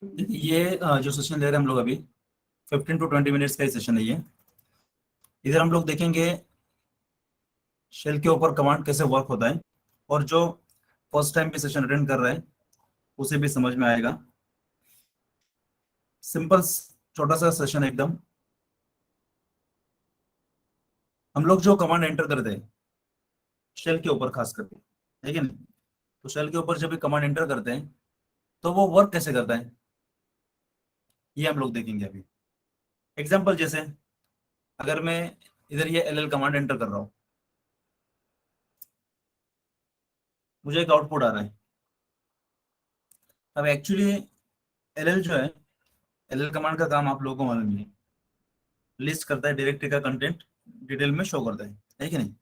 देखिए ये जो सेशन ले रहे हैं हम लोग अभी 15 to 20 मिनट्स का ही सेशन है ये। इधर हम लोग देखेंगे शेल के ऊपर कमांड कैसे वर्क होता है, और जो फर्स्ट टाइम भी सेशन अटेंड कर रहा है उसे भी समझ में आएगा। सिंपल छोटा सा सेशन एकदम। हम लोग जो कमांड एंटर करते हैं शेल के ऊपर खास करके, ठीक है ना, तो शेल के ऊपर जब भी कमांड एंटर करते हैं तो वो वर्क कैसे करता है ये हम लोग देखेंगे अभी। एग्जाम्पल जैसे अगर मैं इधर ये एल कमांड एंटर कर रहा हूँ, मुझे एक आउटपुट आ रहा है। अब एक्चुअली एल जो है, एल कमांड का काम आप लोगों को मालूम है, लिस्ट करता है, डायरेक्टरी का कंटेंट डिटेल में शो करता है कि नहीं।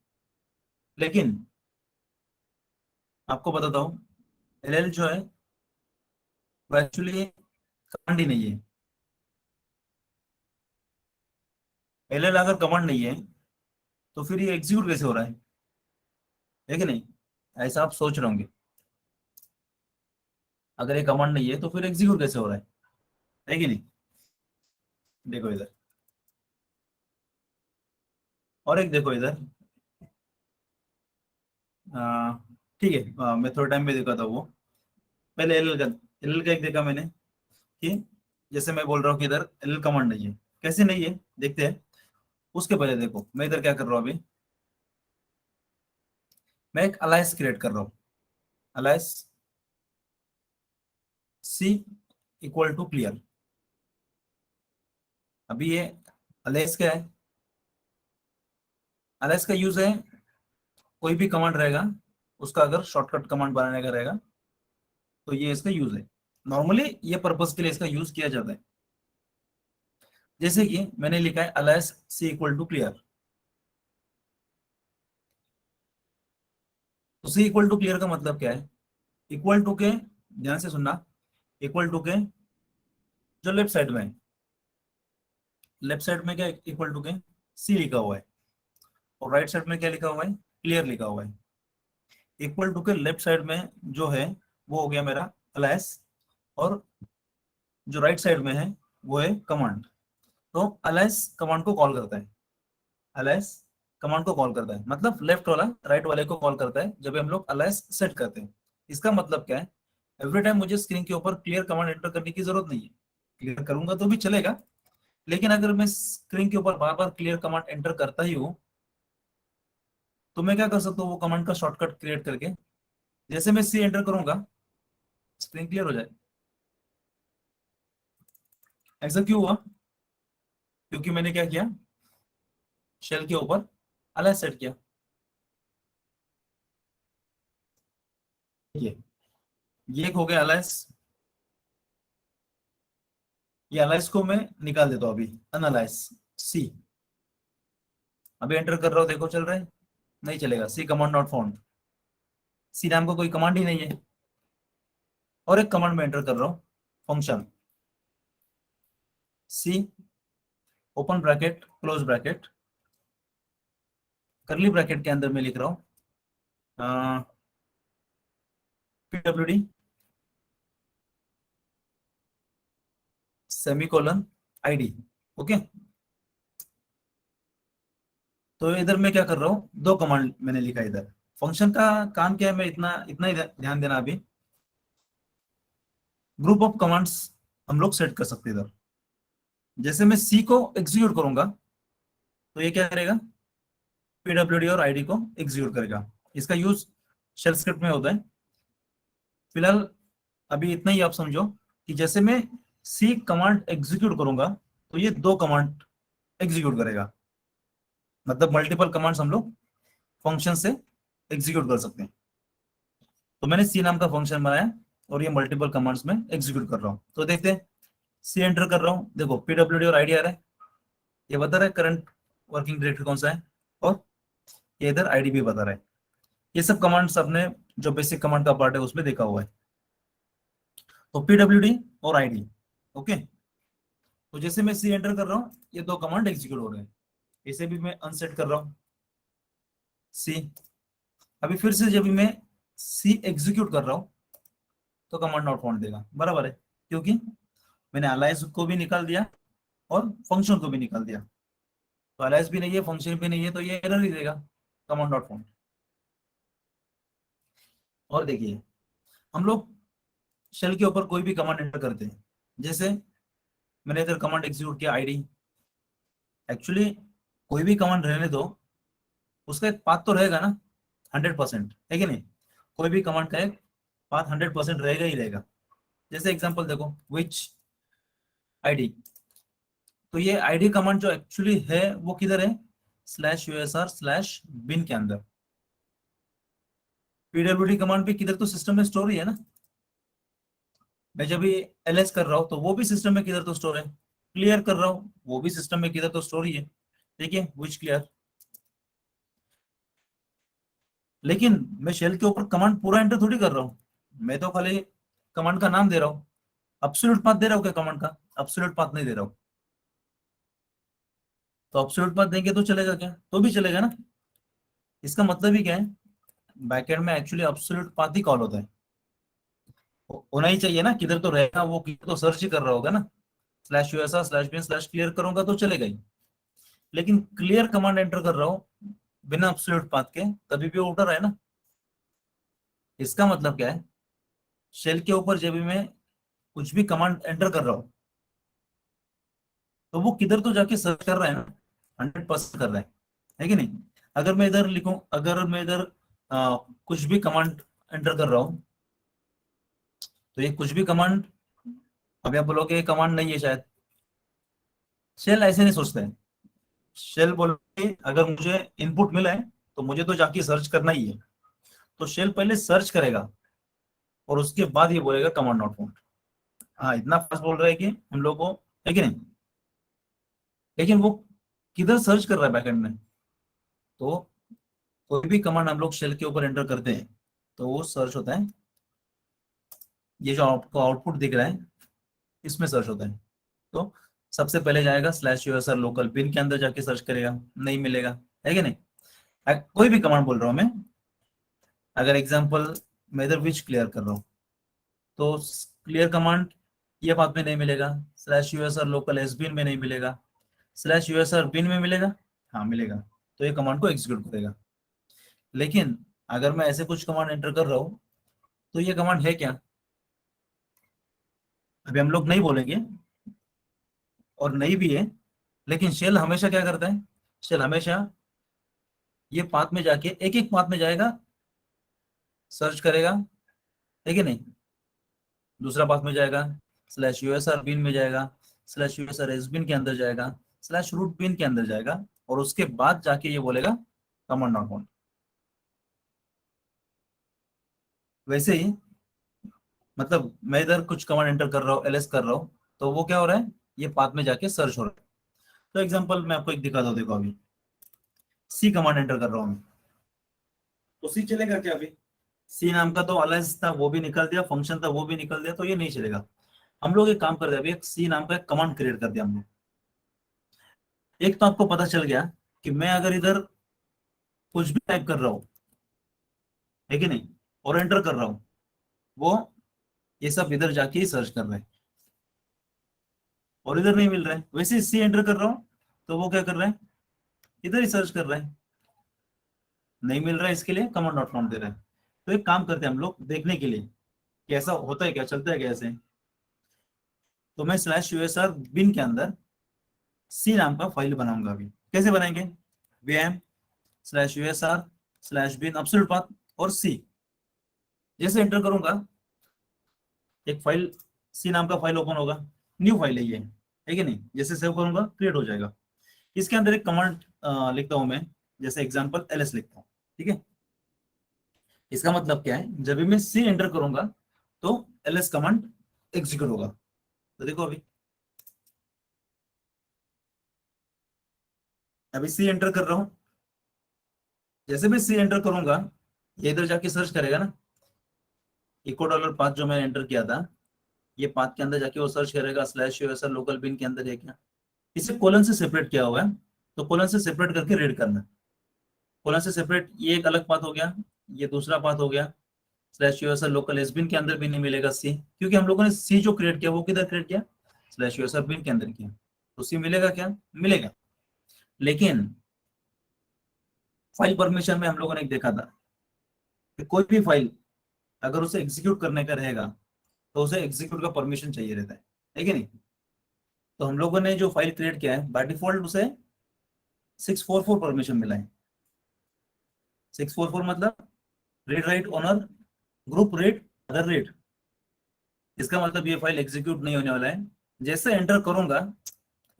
लेकिन आपको बताता हूँ एल जो है वो एक्चुअली कमांड ही नहीं है। एल अगर कमांड नहीं है तो फिर ये एग्जीक्यूट कैसे हो रहा है कि नहीं, ऐसा आप सोच रहे होंगे। अगर ये कमांड नहीं है तो फिर एग्जीक्यूट कैसे हो रहा है कि नहीं। देखो इधर, और एक देखो इधर। आ, ठीक है, मैं थोड़ा टाइम में देखा था वो। पहले एल का एक देखा मैंने कि जैसे मैं बोल रहा हूँ कि इधर एल कमांड नहीं है, कैसे नहीं है देखते हैं। उसके पहले देखो मैं इधर क्या कर रहा हूँ अभी, मैं एक अलायंस क्रिएट कर रहा हूँ। Alias C equal to clear. अभी ये अलायंस क्या है, अलायंस का यूज है कोई भी कमांड रहेगा उसका अगर शॉर्टकट कमांड बनाने का रहेगा तो ये इसका यूज है। नॉर्मली ये पर्पज के लिए इसका यूज किया जाता है। जैसे कि मैंने लिखा है alias C equal to clear, तो सी इक्वल टू क्लियर का मतलब क्या है, इक्वल टू के, ध्यान से सुनना, इक्वल टू के जो लेफ्ट साइड में है, लेफ्ट साइड में क्या इक्वल टू के सी लिखा हुआ है, और राइट साइड में क्या लिखा हुआ है, क्लियर लिखा हुआ है। इक्वल टू के लेफ्ट साइड में जो है वो हो गया मेरा अलायंस, और जो राइट साइड में है वो है कमांड। तो अलायंस कमांड को कॉल करता है, अलायंस कमांड को कॉल करता है, मतलब लेफ्ट वाला राइट वाले को कॉल करता है जब हम लोग अलायंस सेट करते हैं। इसका मतलब क्या है, एवरी टाइम मुझे स्क्रीन के ऊपर क्लियर कमांड एंटर करने की जरूरत नहीं है। क्लियर करूंगा तो भी चलेगा, लेकिन अगर मैं स्क्रीन के ऊपर बार बार क्लियर कमांड एंटर करता ही हूँ तो मैं क्या कर सकता हूँ, वो कमांड का शॉर्टकट क्रिएट करके जैसे मैं सी एंटर करूंगा स्क्रीन क्लियर हो जाए। ऐसा क्यों हुआ, क्योंकि मैंने क्या किया, शेल के ऊपर अलायंस सेट किया। ये एक हो गया अलायंस। ये अलायंस को मैं निकाल देता हूँ अभी, अनअलायंस सी। अभी एंटर कर रहा हूँ, देखो चल रहा है, नहीं चलेगा, सी कमांड नॉट फाउंड, सी नाम का कोई कमांड ही नहीं है। और एक कमांड में एंटर कर रहा हूँ, function C open bracket close bracket, curly bracket के अंदर मैं लिख रहा हूँ पीडब्ल्यूडी सेमीकोलन आईडी। ओके, तो इधर मैं क्या कर रहा हूँ, दो कमांड मैंने लिखा इधर। फंक्शन का काम क्या है, मैं इतना इतना ही ध्यान देना अभी। ग्रुप ऑफ कमांड्स हम लोग सेट कर सकते हैं इधर। जैसे मैं सी को एग्जीक्यूट करूंगा तो ये क्या करेगा, पीडब्ल्यूडी और आईडी को एग्जीक्यूट करेगा। इसका यूज शेल स्क्रिप्ट में होता है। फिलहाल अभी इतना ही आप समझो कि जैसे मैं सी कमांड एग्जीक्यूट करूंगा तो ये दो कमांड एग्जीक्यूट करेगा, मतलब मल्टीपल कमांड्स हम लोग फंक्शन से एग्जीक्यूट कर सकते हैं। तो मैंने सी नाम का फंक्शन बनाया और ये मल्टीपल कमांड्स में एग्जीक्यूट कर रहा हूँ। तो देखते हैं, सी एंटर कर रहा हूँ, देखो पीडब्ल्यूडी और आईडी आ रहा है, ये बता रहा है करंट वर्किंग डायरेक्टरी कौन सा है, और ये इधर आईडी भी बता रहा है। ये सब कमांड्स अपने जो बेसिक कमांड का पार्ट है उसमें देखा हुआ है। तो पीडब्ल्यूडी और आईडी, ओके। तो जैसे मैं सी एंटर कर रहा हूँ ये दो कमांड एग्जीक्यूट हो रहे हैं। इसे भी मैं अनसेट कर रहा हूँ सी। अभी फिर से जब भी मैं सी एग्जीक्यूट कर रहा हूँ तो कमांड नॉट फाउंड देगा, बराबर है, क्योंकि मैंने अलाइस को भी निकाल दिया और फंक्शन को भी निकाल दिया, तो अलाइस भी नहीं है, फंक्शन भी नहीं है, तो ये एरर ही देगा कमांड डॉट फाउंड। और देखिए, हम लोग शेल के ऊपर कोई भी कमांड एंटर करते हैं, जैसे मैंने इधर कमांड एग्जीक्यूट किया आईडी। एक्चुअली कोई भी कमांड रहने दो, उसका एक पाथ तो रहेगा ना, 100%, है कि नहीं? कोई भी कमांड का एक पाथ 100% रहेगा ही रहेगा। जैसे एग्जांपल देखो, विच आईडी, तो ये आईडी कमांड जो एक्चुअली है वो किधर है? /usr/bin के अंदर। pwd कमांड भी किधर तो सिस्टम में स्टोर ही है ना। मैं जब भी ls कर रहा हूँ तो वो भी सिस्टम में किधर तो स्टोर है, क्लियर कर रहा हूँ वो भी सिस्टम में किधर तो स्टोर ही है। देखिए विच क्लियर, लेकिन मैं शेल के ऊपर कमांड पूरा एंटर थोड़ी कर रहा हूँ, मैं तो खाली कमांड का नाम दे रहा हूँ। एब्सोल्यूट पाथ दे रहा हूँ क्या कमांड का? एब्सोल्यूट पाथ नहीं दे रहा हूँ। तो एब्सोल्यूट पाथ देंगे तो चलेगा क्या? तो भी चलेगा ना। इसका मतलब ही क्या है, बैकएंड में एक्चुअली एब्सोल्यूट पाथ ही कॉल होता है। होना ही चाहिए ना, किधर तो रहेगा, वो किधर तो सर्च ही कर रहा होगा ना। /usr/bin/clear करूंगा तो चलेगा ही, लेकिन क्लियर कमांड एंटर कर रहा हूँ बिना एब्सोल्यूट पाथ के, तभी भी वो उठा रहा है ना। इसका मतलब क्या है, शेल के ऊपर जब भी मैं कुछ भी कमांड एंटर कर रहा हूँ तो वो किधर तो जाके सर्च कर रहा है ना, 100% कर रहा है कि नहीं? अगर मैं इधर लिखूं, अगर मैं इधर कुछ भी कमांड एंटर कर रहा हूँ, तो ये कुछ भी कमांड, अब आप बोलोगे ये कमांड नहीं है शायद। शेल ऐसे नहीं सोचता है। शेल बोलोगे अगर मुझे इनपुट मिला है तो मुझे तो जाके सर्च करना ही है, तो शेल पहले सर्च करेगा और उसके बाद ये बोलेगा कमांड नॉट फाउंड। हाँ, इतना फास्ट बोल रहा है कि हम लोग को, है कि नहीं? लेकिन वो किधर सर्च कर रहा है बैकएंड में? तो कोई भी कमांड हम लोग शेल के ऊपर एंटर करते हैं तो वो सर्च होता है, ये जो आपको आउटपुट दिख रहा है इसमें सर्च होता है। तो सबसे पहले जाएगा /usr लोकल बिन के अंदर जाके सर्च करेगा, नहीं मिलेगा, है कि नहीं? कोई भी कमांड बोल रहा हूं मैं, अगर एग्जांपल मैं इधर विच क्लियर कर रहा हूँ तो क्लियर कमांड ये पाथ में नहीं मिलेगा, /usr लोकल एस बिन में नहीं मिलेगा, /usr बिन में मिलेगा, हाँ मिलेगा, तो ये कमांड को एग्जीक्यूट करेगा। लेकिन अगर मैं ऐसे कुछ कमांड एंटर कर रहा हूँ तो ये कमांड है क्या, अभी हम लोग नहीं बोलेंगे और नहीं भी है, लेकिन शेल हमेशा क्या करता है, शेल हमेशा ये पाथ में जाके एक एक पाथ में जाएगा, सर्च करेगा, है कि नहीं? दूसरा पाथ में जाएगा, /usr बिन में जाएगा, /usr एस बिन के अंदर जाएगा, /root बिन के अंदर जाएगा, और उसके बाद जाके ये बोलेगा कमांड नॉट फाउंड। वैसे ही मतलब मैं इधर कुछ कमांड एंटर कर रहा हूँ, ls कर रहा हूँ, तो वो क्या हो रहा है, ये पाथ में जाके सर्च हो रहा है। तो एग्जांपल मैं आपको एक दिखा दूं, देखो अभी सी कमांड एंटर कर रहा हूँ मैं, तो सी चलेगा क्या? अभी सी नाम का तो अलाइस था वो भी निकल दिया, फंक्शन था वो भी निकल दिया, तो ये नहीं चलेगा। हम लोग एक काम कर रहे हैं, अभी एक सी नाम का एक कमांड क्रिएट कर दिया हमने। एक तो आपको पता चल गया कि मैं अगर इधर कुछ भी टाइप कर रहा हूँ, है कि नहीं, और एंटर कर रहा हूँ, वो ये सब इधर जाके ही सर्च कर रहे हैं और इधर नहीं मिल रहा है। वैसे सी एंटर कर रहा हूँ तो वो क्या कर रहा है, इधर ही सर्च कर रहा है, नहीं मिल रहा है, इसके लिए कमांड डॉट फाउंड दे रहा है। तो एक काम करते हैं हम लोग देखने के लिए कैसा होता है, क्या चलता है कैसे। तो मैं /usr बिन के अंदर सी नाम का फाइल बनाऊंगा। अभी कैसे बनाएंगे, vm /usr/bin एब्सोल्यूट पाथ और सी, जैसे एंटर करूंगा एक फाइल, सी नाम का फाइल ओपन होगा, न्यू फाइल है ये, है कि नहीं? जैसे सेव करूंगा क्रिएट हो जाएगा। इसके अंदर एक कमांड लिखता हूं मैं, जैसे एग्जांपल ls लिखता हूं, ठीक है? इसका मतलब क्या है, जब भी मैं सी एंटर करूंगा तो ls कमांड एग्जीक्यूट होगा। तो देखो अभी, अभी सी एंटर कर रहा हूं, जैसे मैं सी एंटर करूंगा ये इधर जाके सर्च करेगा ना, इको डॉलर पाथ जो मैंने एंटर किया था, ये पाथ के अंदर जाके वो सर्च करेगा /usr लोकल बिन के अंदर है क्या। इसे कोलन से सेपरेट किया हुआ है, तो कोलन से सेपरेट करके रीड करना। कोलन से सेपरेट, ये एक अलग पाथ हो गया, ये दूसरा पाथ हो गया। /usr लोकल एस बिन के अंदर भी नहीं मिलेगा सी, क्योंकि हम लोगों ने सी जो क्रिएट किया वो किधर क्रिएट किया, स्लैश यूएसआर बिन के अंदर किया तो सी मिलेगा क्या? मिलेगा। लेकिन फाइल परमिशन में हम लोगों ने एक देखा था कि कोई भी फाइल अगर उसे एग्जीक्यूट करने का रहेगा तो उसे एग्जीक्यूट का परमिशन चाहिए रहता है कि नहीं? तो हम लोगों ने जो फाइल क्रिएट किया है बाय डिफॉल्ट उसे 644 परमिशन मिला है। 644 मतलब read write owner group read other read. इसका मतलब ये फाइल एग्जीक्यूट नहीं होने वाला है। जैसे एंटर करूंगा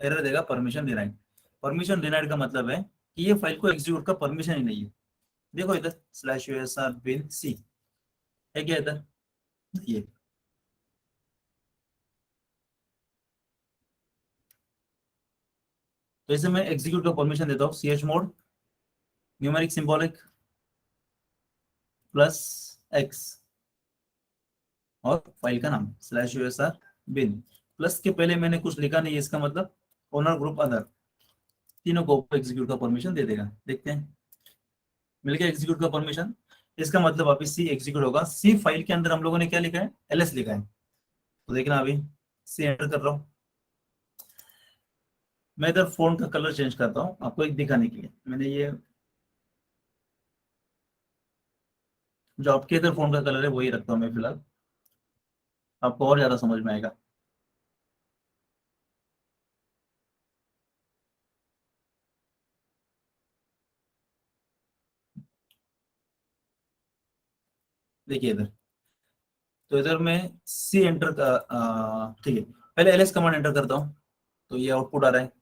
एरर देगा परमिशन डिनाइड। परमिशन डिनाइड का मतलब है कि ये फाइल को एग्जीक्यूट का परमिशन ही नहीं है। देखो इधर स्लैश यूएसआर बिन सी है क्या इधर? ये तो इसे मैं एग्जीक्यूट का परमिशन देता हूँ ch mode numeric symbolic plus x और फाइल का नाम स्लैश यूएसआर बिन। प्लस के पहले मैंने कुछ लिखा नहीं है, इसका मतलब ओनर ग्रुप अदर तीनों को एग्जीक्यूट का परमिशन दे देगा। देखते हैं मिल गया एग्जीक्यूट का परमिशन। इसका मतलब वापिस सी एग्जीक्यूट होगा। सी फाइल के अंदर हम लोगों ने क्या लिखा है? एलएस लिखा है। तो देखना अभी सी एंटर कर रहा हूँ। मैं इधर फोन का कलर चेंज करता हूँ आपको एक दिखाने के लिए। मैंने ये जो आपके इधर फोन का कलर है वही रखता हूँ मैं फिलहाल, आपको और ज्यादा समझ में आएगा। देखिए इधर तो इधर मैं सी एंटर का ठीक है पहले एलएस कमांड एंटर करता हूँ तो ये आउटपुट आ रहा है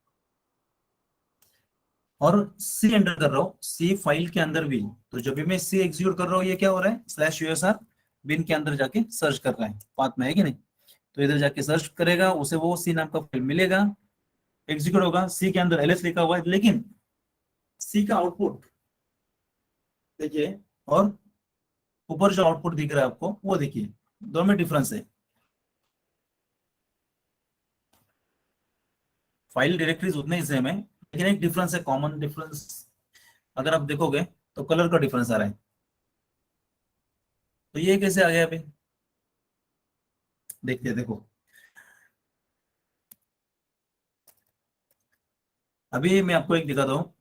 और सी एंटर कर रहा हूँ सी फाइल के अंदर भी। तो जब भी मैं सी एग्जीक्यूट कर रहा हूँ ये क्या हो रहा है? स्लैश यूएसआर बिन के अंदर जाके सर्च कर रहा है पाथ में, है कि नहीं? तो इधर जाके सर्च करेगा उसे वो सी नाम का फाइल मिलेगा एग्जीक्यूट होगा। सी के अंदर एलएस लिखा हुआ है लेकिन सी का आउटपुट देखिए और ऊपर जो आउटपुट दिख रहा है आपको वो देखिए, दोनों में डिफरेंस है। फाइल डायरेक्टरीज उतने ही सेम है लेकिन एक डिफरेंस है, कॉमन डिफरेंस। अगर आप देखोगे तो कलर का डिफरेंस आ रहा है। तो ये कैसे आ गया अभी देखते हैं। देखो अभी मैं आपको एक दिखाता हूँ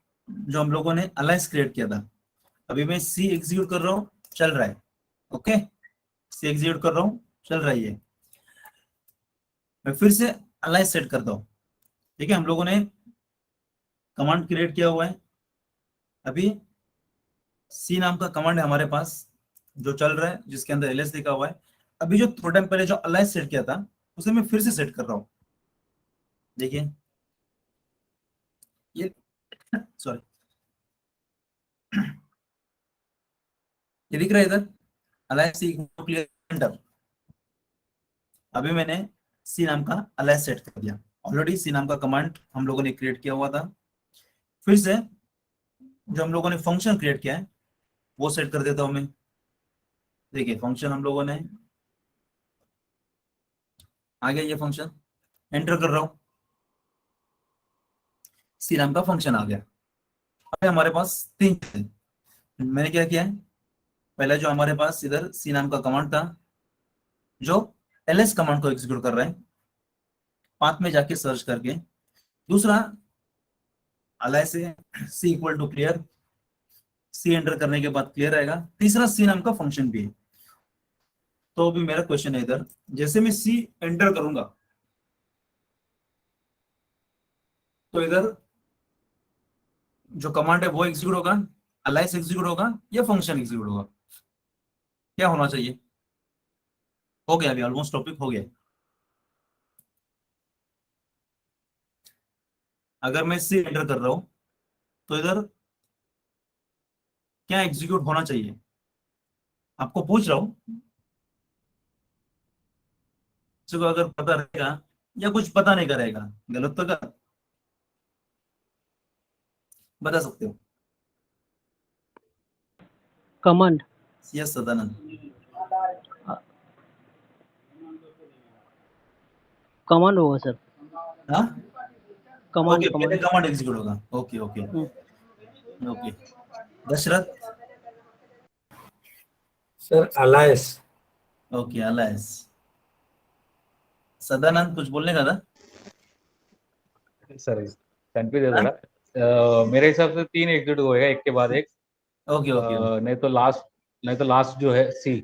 जो हम लोगों ने अलाइंस क्रिएट किया था। अभी मैं सी एग्जीक्यूट कर रहा हूँ चल रहा है। ओके सी एग्जीक्यूट कर रहा हूँ चल रहा है ये। मैं फिर से अलाइंस सेट करता हूँ। ठीक है हम लोगों ने कमांड क्रिएट किया हुआ है। अभी सी नाम का कमांड है हमारे पास जो चल रहा है जिसके अंदर एलएस लिखा हुआ है। अभी जो थोड़ा टाइम पहले जो अलाइंस सेट किया था उसे मैं फिर से सेट कर रहा हूँ। देखिए ये सॉरी ये दिख रहा है इधर अलाइंस क्लियर एंटर। अभी मैंने सी नाम का अलाइंस सेट कर दिया। ऑलरेडी सी नाम का कमांड हम लोगों ने क्रिएट किया हुआ था। फिर से जो हम लोगों ने फंक्शन क्रिएट किया है वो सेट कर देता हूं मैं। देखिए फंक्शन हम लोगों ने आ गया, ये फंक्शन एंटर कर रहा हूँ सी नाम का फंक्शन आ गया। अब हमारे पास तीन चीजें हैं। मैंने क्या किया है पहले जो हमारे पास इधर सी नाम का कमांड था जो एलएस कमांड को एग्जीक्यूट कर रहा है पाथ में जाके सर्च करके। दूसरा अलाइ से C equal to clear, C enter करने के बाद क्लियर आएगा। तीसरा सी नाम का फंक्शन भी है। तो अभी मेरा क्वेश्चन है इधर जैसे मैं सी एंटर करूंगा तो इधर जो कमांड है वो एग्जीक्यूट होगा, अलाइस एग्जीक्यूट होगा या फंक्शन एग्जीक्यूट होगा? क्या होना चाहिए? हो गया अभी ऑलमोस्ट टॉपिक हो गया। अगर मैं सी एंटर कर रहा हूं तो इधर क्या एग्जीक्यूट होना चाहिए आपको पूछ रहा हूँ। किसी को अगर पता रहेगा या कुछ पता नहीं करेगा गलत तो कर बता सकते हो। कमांड यस सदानंद कमांड होगा सर। हाँ कमांड ओके पहले कमांड कमांड एग्जीक्यूट होगा। Okay okay okay Dashrath sir alias. Okay alias. Sadanand कुछ बोलने का था? सर कंफ्यूज है थोड़ा। मेरे हिसाब से 3 एग्जीक्यूट होएगा एक के बाद एक। ओके ओके नहीं तो लास्ट जो है सी।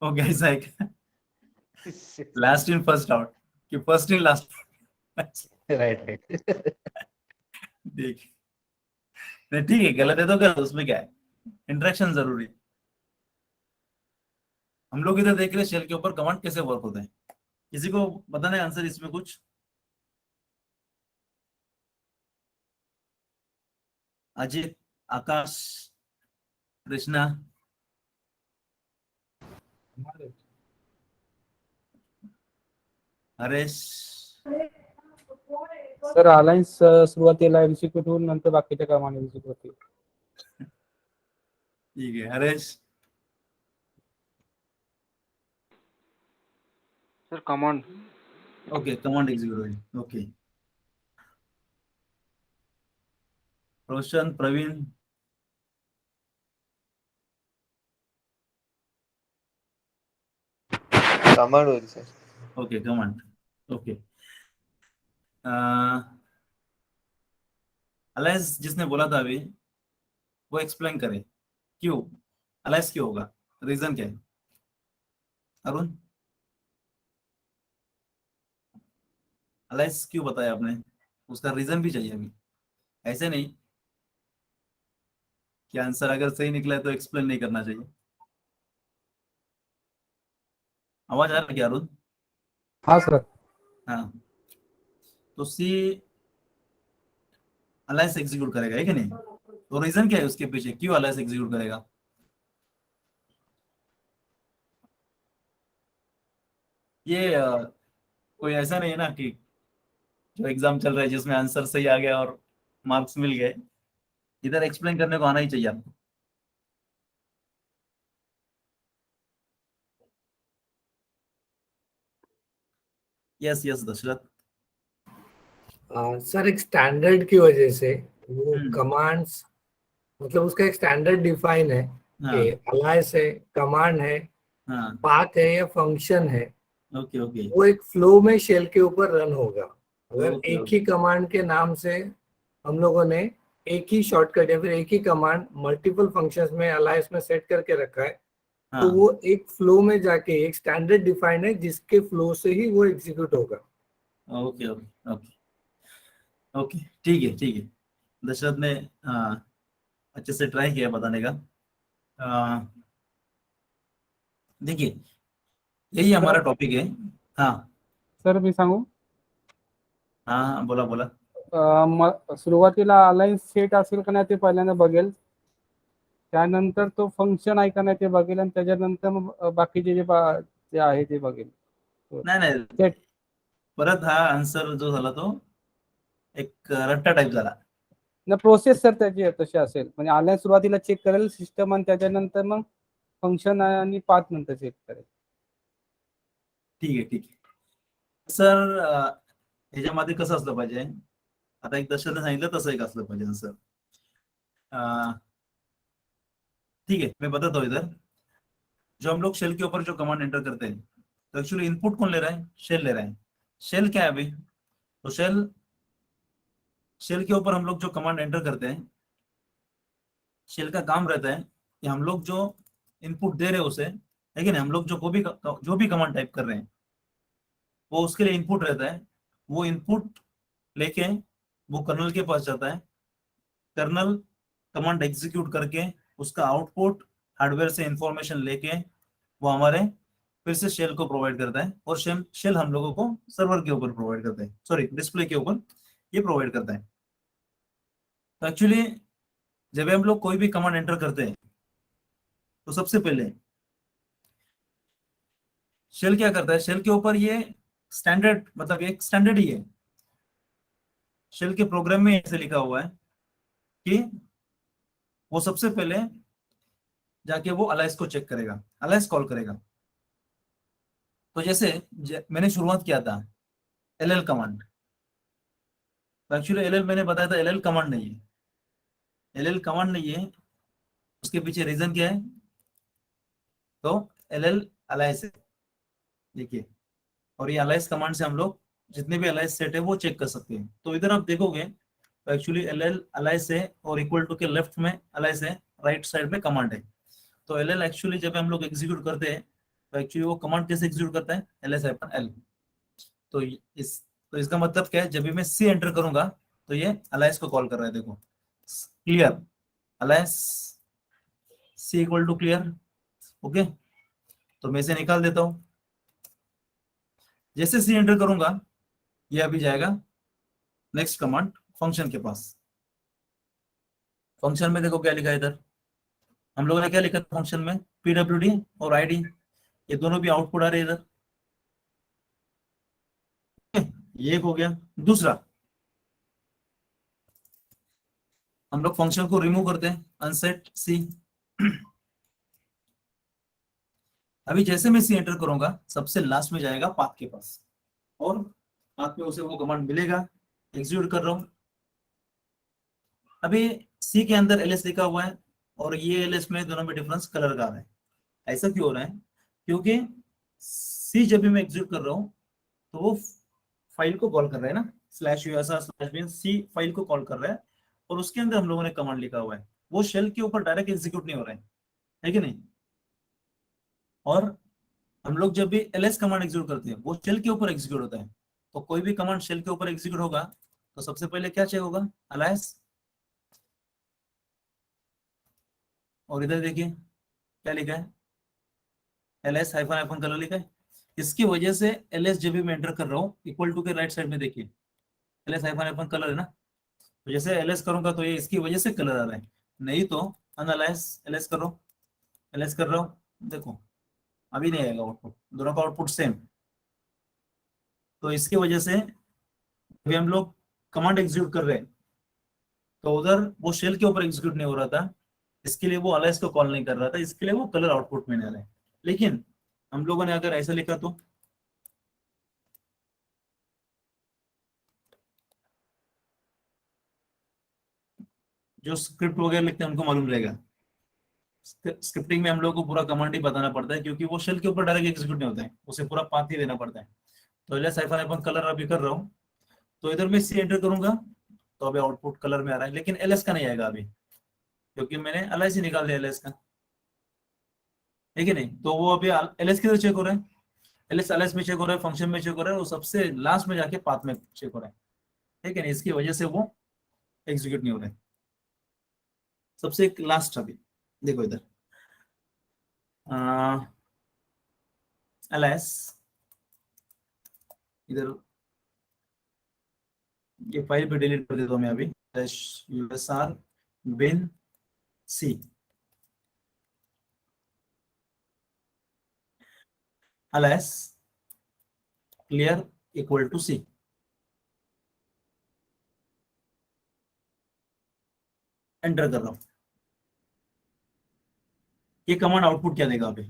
ओके, ऐसा है क्या? लास्ट इन फर्स्ट आउट कि first in last? Right right. देख, नहीं ठीक है, गलत है तो गलत, उसमें क्या है, इंटरेक्शन जरूरी है। हम लोग इधर देख रहे हैं शेल के ऊपर कमांड कैसे वर्क होते हैं। किसी को बताना है आंसर इसमें कुछ? अजित, आकाश, कृष्णा, हरेश? सर अलायन्स सुरुवातीला एक्झिक्यूट होऊन नंतर बाकीच्या कामाने एक्झिक्यूट होतील. ठीक है, Haresh? Sir command. Okay, command execute होईल. ओके, रोशन, प्रवीण? कमांड होईल sir. Okay, command. Okay, alliance जिसने बोला था अभी, वो एक्सप्लेन करे क्यों अलायंस क्यों होगा, रीजन क्या है? अरुण, अलायंस क्यों बताया आपने? उसका रीजन भी चाहिए अभी, ऐसे नहीं कि आंसर अगर सही निकला है तो एक्सप्लेन नहीं करना चाहिए. आवाज आ रहा है क्या अरुण? हाँ सर. हाँ, तो सी अलायंस एग्जीक्यूट करेगा है कि नहीं? तो रीजन क्या है उसके पीछे, क्यों अलायंस एग्जीक्यूट करेगा? ये कोई ऐसा नहीं है ना कि जो एग्जाम चल रहा है जिसमें आंसर सही आ गया और मार्क्स मिल गए. इधर एक्सप्लेन करने को आना ही चाहिए आपको. Yes yes Dasharath. सर एक स्टैंडर्ड की वजह से वो हम्म. कमांड्स, मतलब उसका एक स्टैंडर्ड डिफाइन है कि हाँ अलायस है, कमांड है, हाँ. पाथ है या फंक्शन है, ओके ओके वो एक फ्लो में शेल के ऊपर रन होगा. अगर ओके एक ही कमांड के नाम से हम लोगों ने एक ही शॉर्टकट या फिर एक ही कमांड मल्टीपल फंक्शंस में अलायस में सेट करके रखा है, तो हाँ. वो एक फ्लो में जाके एक स्टैंडर्ड डिफाइन है जिसके फ्लो से ही वो एग्जीक्यूट होगा. ओके ओके ओके ओके, ठीक है ठीक है. दशरथ ने अच्छे से ट्राई किया बताने का. अ, देखिए, यही हमारा टॉपिक है. हाँ सर मी सांगू. हाँ हाँ, बोला बोला. सुरुवातीला अलायन्स सेट असेल का नाही ते पहिल्यांदा बघेल. त्यानंतर तो फंक्शन आहे का नाही ते बघेल आणि त्याच्यानंतर मग बाकीचे जे आहे ते बघेल. नाही नाही, सेट परत हा आन्सर जो झाला तो एक रट्टा टाईप झाला. ना प्रोसेस सर त्याची तशी असेल. म्हणजे अलायन्स सुरुवातीला चेक करेल सिस्टम आणि त्याच्यानंतर मग फंक्शन आणि पाथ नंतर चेक करेल. ठीक आहे ठीक आहे सर. ह्याच्यामध्ये कसं असलं पाहिजे, आता एक दशरथने सांगितलं तसं एक असलं पाहिजे असं. ठीक है, मैं बताता हूँ. इधर जो हम लोग शेल के ऊपर जो कमांड एंटर करते हैं, तो एक्चुअली इनपुट कौन ले रहा है? शेल ले रहा है. शेल क्या है अभी? तो शेल शेल के ऊपर हम लोग जो कमांड एंटर करते हैं, शेल का काम रहता है कि हम लोग जो इनपुट दे रहे हैं उसे, लेकिन हम लोग जो भी कमांड टाइप कर रहे हैं, वो उसके लिए इनपुट रहता है. वो इनपुट लेके वो कर्नल के पास जाता है. कर्नल कमांड एग्जीक्यूट करके उसका आउटपुट हार्डवेयर से इंफॉर्मेशन लेके वो हमारे फिर से शेल को प्रोवाइड करता है, और शेल हम लोगों को सर्वर के ऊपर प्रोवाइड करता है, सॉरी डिस्प्ले के ऊपर ये प्रोवाइड करता है. तो एक्चुअली जब हम लोग कोई भी कमांड एंटर करते हैं, तो सबसे पहले शेल क्या करता है? शेल के ऊपर ये स्टैंडर्ड, मतलब एक स्टैंडर्ड ही है. शेल के प्रोग्राम में ऐसे लिखा हुआ है कि वो सबसे पहले जाके वो अलायंस को चेक करेगा, अलायंस कॉल करेगा. तो जैसे मैंने शुरुआत किया था एल कमांड, तो एक्चुअली एल मैंने बताया था एल कमांड नहीं है. एल कमांड नहीं है, उसके पीछे रीजन क्या है? तो एल अलायंस है, देखिए. और ये अलायंस कमांड से हम लोग जितने भी अलाइस सेट है वो चेक कर सकते हैं। तो इधर आप देखोगे तो एक्चुअली एल एल अलाइस है और इक्वल टू के लेफ्ट में अलाइस है, राइट साइड में कमांड है। तो एल एल एक्चुअली जब हम लोग एग्जीक्यूट करते हैं तो एक्चुअली वो कमांड कैसे एग्जीक्यूट करता है, एल एस एल। तो इस तो इसका मतलब क्या है, जब भी मैं सी एंटर करूंगा तो ये अलाइस को कॉल कर रहा है। देखो clear, alias C equal to clear. Okay, तो मैं इसे निकाल देता हूं। जैसे सी एंटर करूंगा ये अभी जाएगा नेक्स्ट कमांड फंक्शन के पास। फंक्शन में देखो क्या लिखा है इधर, हम लोगों ने क्या लिखा था फंक्शन में, पीडब्ल्यूडी और आईडी, ये दोनों भी आउटपुट आ रहे हैं इधर। ये एक हो गया। दूसरा, हम लोग फंक्शन को रिमूव करते हैं, अनसेट सी। अभी जैसे मैं सी एंटर करूंगा सबसे लास्ट में जाएगा पाथ के पास, और पाथ में उसे वो कमांड मिलेगा, एग्जीक्यूट कर रहा हूं। अभी सी के अंदर एलएस लिखा हुआ है और ये एलएस में दोनों में डिफरेंस कलर का आ रहा है। ऐसा क्यों हो रहा है, क्योंकि सी जब भी मैं एग्जीक्यूट कर रहा हूं तो वो फाइल को कॉल कर रहा है ना, स्लैश यूएसआर स्लैश बिन सी फाइल को कॉल कर रहा है, और उसके अंदर हम लोगों ने कमांड लिखा हुआ है, वो शेल के ऊपर डायरेक्ट एग्जीक्यूट नहीं हो रहा है कि नहीं। और हम लोग जब भी एलएस कमांड एग्जीक्यूट करते हैं वो शेल के ऊपर एग्जीक्यूट होता है। तो कोई भी कमांड शेल के ऊपर एग्जीक्यूट होगा तो सबसे पहले क्या चेक होगा, अलायस। और इधर देखिए क्या लिखा है, एलएस हाइफन हाइफन कलर लिखा है। इसकी वजह से एलएस जब भी मैं एंटर कर रहा हूँ इक्वल टू के राइट साइड में देखिए एलएस हाइफन हाइफन कलर है ना, तो जैसे एलएस करूंगा तो ये इसकी वजह से कलर आ रहा है, नहीं तो अनअलाइस एलएस करो, एलएस कर रहा हूँ देखो अभी नहीं आएगा आउटपुट, दोनों का आउटपुट सेम। तो इसकी वजह से अभी हम लोग कमांड एग्जीक्यूट कर रहे हैं तो उधर वो शेल के ऊपर एग्जीक्यूट नहीं हो रहा था, इसके लिए वो अलाइस को कॉल नहीं कर रहा था, इसके लिए वो कलर आउटपुट में नहीं आ रहा है। लेकिन हम लोगों ने अगर ऐसा लिखा तो जो स्क्रिप्ट वगैरह लिखते हैं उनको मालूम रहेगा, स्क्रिप्टिंग में हम लोग को पूरा कमांड ही बताना पड़ता है क्योंकि वो शेल के ऊपर डायरेक्ट एग्जीक्यूट नहीं होता है, उसे पूरा पाथ ही देना पड़ता है। तो एलएस हाइफन हाइफन कलर अभी कर रहा हूँ, तो इधर मैं सी एंटर करूंगा तो अभी आउटपुट कलर में आ रहा है, लेकिन एलएस का नहीं आएगा अभी क्योंकि मैंने एलएस ही निकाल दिया एलएस का, है कि नहीं। तो वो अभी एलएस किधर चेक हो रहा है, एलएस एलएस में चेक हो रहा है, फंक्शन में चेक हो रहा है, वो सबसे लास्ट में जाके पाथ में चेक हो रहा है, ठीक है ना। इसकी वजह से वो एग्जीक्यूट नहीं हो रहा है। सबसे लास्ट अभी देखो इधर एलएस, इधर ये फाइल भी डिलीट कर देता हूं मैं अभी, U S R bin C L S clear equal to C. Enter कर रहा हूं, ये कमांड आउटपुट क्या देगा अभी,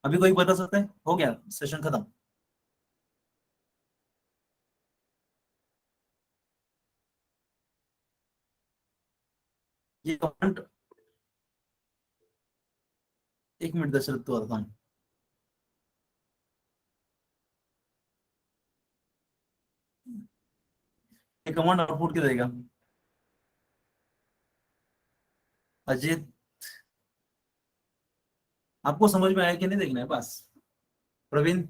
अभी कोई बता सकता है, हो गया सेशन खत्म। ये कमांड एक मिनट दशरथ तो आता हूँ, ये कमांड आउटपुट क्या देगा, अजीत आपको समझ में आया कि नहीं, देखना है बस। प्रवीण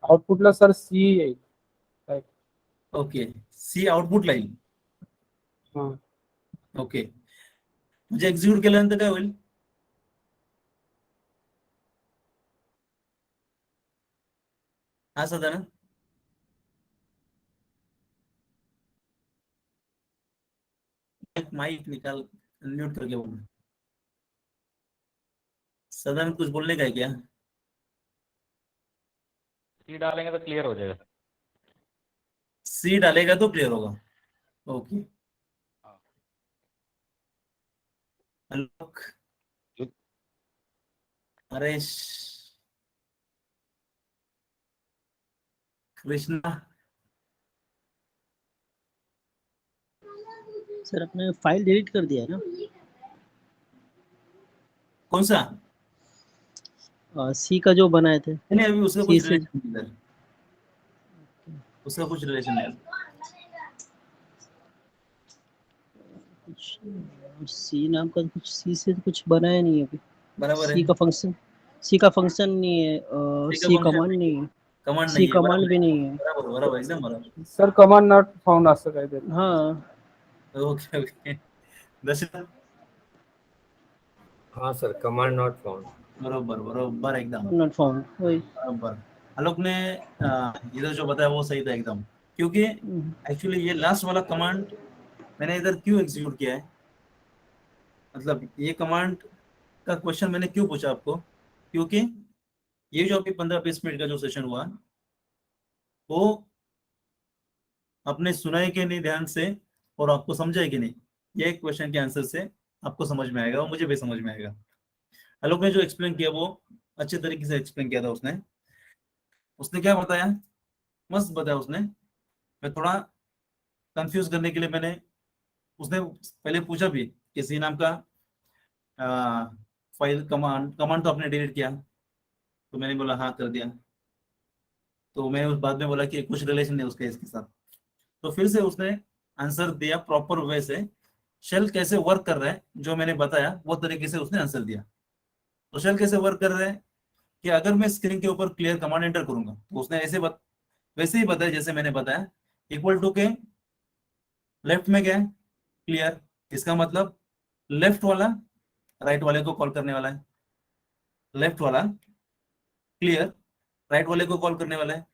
आउटपुटला सर सी येईल. ओके, सी आउटपुट लाइन हा. ओके, म्हणजे एक्झिक्यूट केल्यानंतर काय होईल, असं होतं ना, माइक निकाल म्यूट करके बोलना। सदन कुछ बोलने का है क्या, सी डालेंगे तो क्लियर हो जाएगा। सी डालेगा तो क्लियर होगा। ओके अलोक, हरेश, कृष्णा, सर आपने फाइल डिलीट कर दिया है ना। कौन सा? सी का जो बनाए थे। नहीं अभी उसका सी कुछ से रिलेशन नहीं इधर, उसका कुछ रिलेशन नहीं। कुछ सी नाम का कुछ, सी से कुछ बनाया नहीं है अभी। बराबर है। सी का फंक्शन, सी का फंक्शन नहीं है, सी का सी function कमांड नहीं है, कमांड सी नहीं है, कमांड बराबर भी नहीं है। बराबर बराबर एकदम बराबर। सर कमांड नॉट फाउंड असं काहीतरी. हाँ ओके ओके दर्शन हाँ सर, कमांड नॉट फाउंड. बरोबर बरोबर एकदम नॉट फाउंड वही। बराबर। आलोक ने इधर जो बताया वो सही था एकदम, क्योंकि एक्चुअली ये लास्ट वाला कमांड मैंने इधर क्यों एग्जीक्यूट किया है, मतलब ये कमांड का क्वेश्चन मैंने क्यों पूछा आपको, क्योंकि ये जो अभी 15-20 मिनट का जो सेशन हुआ वो आपने सुना है कि नहीं ध्यान से, और आपको समझा है कि नहीं, ये एक क्वेश्चन के आंसर से आपको समझ में आएगा और मुझे भी समझ में आएगा। आलोक ने जो एक्सप्लेन किया वो अच्छे तरीके से एक्सप्लेन किया था उसने। उसने क्या बताया, मस्त बताया उसने। मैं थोड़ा कंफ्यूज करने के लिए मैंने, उसने पहले पूछा भी कि सी नाम का फाइल कमांड कमांड तो आपने डिलीट किया, तो मैंने बोला हाँ कर दिया। तो मैं उस बाद में बोला कि कुछ रिलेशन नहीं उसके इसके साथ। तो फिर से उसने आंसर दिया प्रॉपर वे से, शेल कैसे वर्क कर रहा है जो मैंने बताया वो तरीके से उसने आंसर दिया। तो शेल कैसे वर्क कर रहा है कि अगर मैं स्क्रीन के ऊपर क्लियर कमांड एंटर करूंगा तो उसने वैसे ही बताया जैसे मैंने बताया, इक्वल टू के लेफ्ट में क्या है क्लियर, इसका मतलब लेफ्ट वाला राइट वाले को कॉल करने वाला है, लेफ्ट वाला क्लियर राइट वाले को कॉल करने वाला है।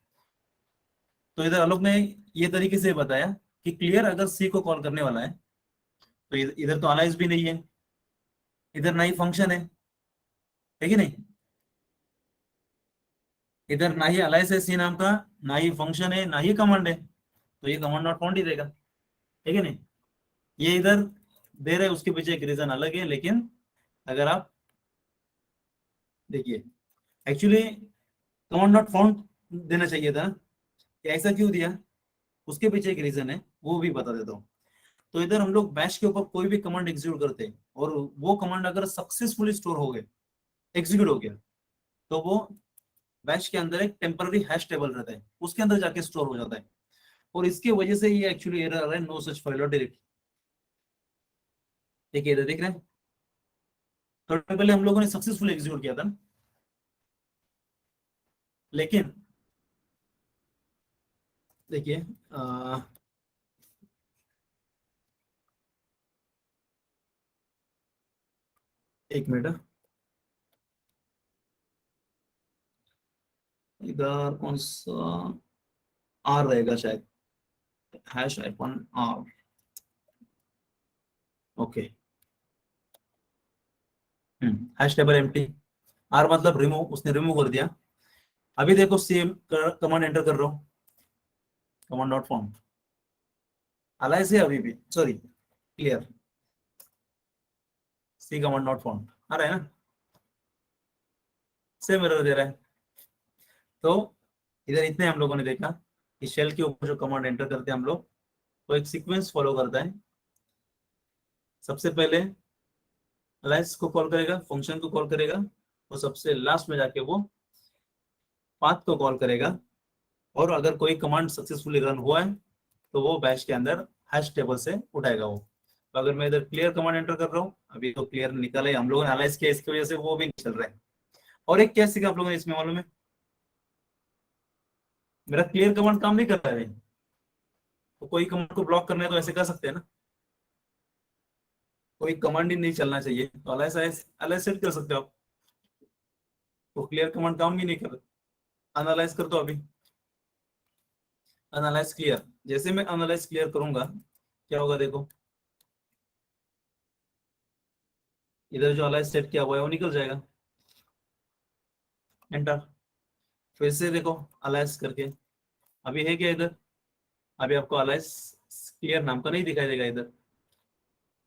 तो इधर आलोक ने ये तरीके से बताया कि क्लियर अगर सी को कॉल करने वाला है तो इधर तो अलाइज भी नहीं है, इधर ना ही फंक्शन है कि नहीं, इधर ना ही अलाइज है सी नाम का, ना ही फंक्शन है, ना ही कमांड है, तो ये कमांड नॉट फाउंड ही देगा, है कि नहीं। ये इधर दे रहे उसके पीछे एक रीजन अलग है, लेकिन अगर आप देखिए एक्चुअली कमांड नॉट फाउंड देना चाहिए था, कि ऐसा क्यों दिया उसके पीछे एक रीजन है, वो भी बता देता हूँ। तो इधर हम लोग बैश के ऊपर कोई भी कमांड एग्जीक्यूट करते हैं और वो कमांड अगर सक्सेसफुली स्टोर हो गए, एग्जीक्यूट हो गया, तो वो बैश के अंदर एक टेम्पररी हैश टेबल रहता है, उसके अंदर जाके स्टोर हो जाता है, और इसकी वजह से ये एक्चुअली एरर आ रहा है, नो सच फाइल और डायरेक्ट। देखिए इधर देख रहे हैं, थोड़ा पहले हम लोगों ने सक्सेसफुली एग्जीक्यूट किया था, लेकिन देखिए एक मिनट, इधर कौन सा आर रहेगा शायद, hash icon R, okay hash table empty, R मतलब रिमूव, उसने रिमूव कर दिया। अभी देखो सेम कमांड एंटर कर रहा हूँ, कमांड नॉट फाउंड, अलाइज है अभी भी, sorry clear, C command not found आ रहा है ना, सेम एरर दे रहा है। तो इधर इतने हम लोगों ने देखा कि शेल के ऊपर जो कमांड एंटर करते हैं हम लोग, तो एक सीक्वेंस फॉलो करता है। सबसे पहले अलाइज को कॉल करेगा, फंक्शन को कॉल करेगा, और सबसे लास्ट में जाके वो पाथ को कॉल करेगा, और अगर कोई कमांड सक्सेसफुली रन हुआ है तो वो बैश के अंदर हैश टेबल से उठाएगा वो। तो अगर मैं इधर क्लियर कमांड एंटर कर रहा हूँ, अभी तो क्लियर निकाला है, हम लोगों ने एनालाइज किया, इसकी वजह से वो भी नहीं चल रहा है। और एक क्या सीखा आप लोगों ने इसमें मालूम है, मेरा क्लियर कमांड काम नहीं कर रहा है, तो कोई कमांड को ब्लॉक करना है तो ऐसे कर सकते हैं ना, कोई कमांड ही नहीं चलना चाहिए तो अलाइज अलाइज सेट कर सकते हो आप। तो क्लियर कमांड काम भी नहीं कर रहा, एनालाइज कर दो अभी, एनालाइज क्लियर, जैसे मैं एनालाइज क्लियर करूंगा क्या होगा देखो, इधर जो अलाइज सेट किया हुआ है वो निकल जाएगा, एंटर। फिर से देखो अलाइज करके, अभी है क्या इधर, अभी आपको अलाइज क्लियर नाम का नहीं दिखाई देगा इधर।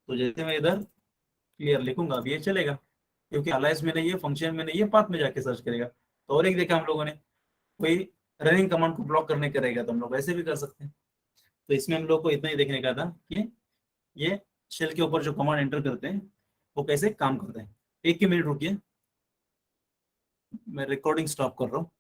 तो जैसे मैं इधर क्लियर लिखूंगा अभी ये चलेगा, क्योंकि अलाइज में नहीं है, फंक्शन में नहीं है, पाथ में जाके सर्च करेगा। तो और एक देखा हम लोगों ने, कोई रनिंग कमांड को ब्लॉक करने करेगा तो हम लोग ऐसे भी कर सकते हैं। तो इसमें हम लोग को इतना ही देखने का था कि ये शेल के ऊपर जो कमांड एंटर करते हैं वो कैसे काम करते हैं। एक ही मिनट रुकिए, मैं रिकॉर्डिंग स्टॉप कर रहा हूँ।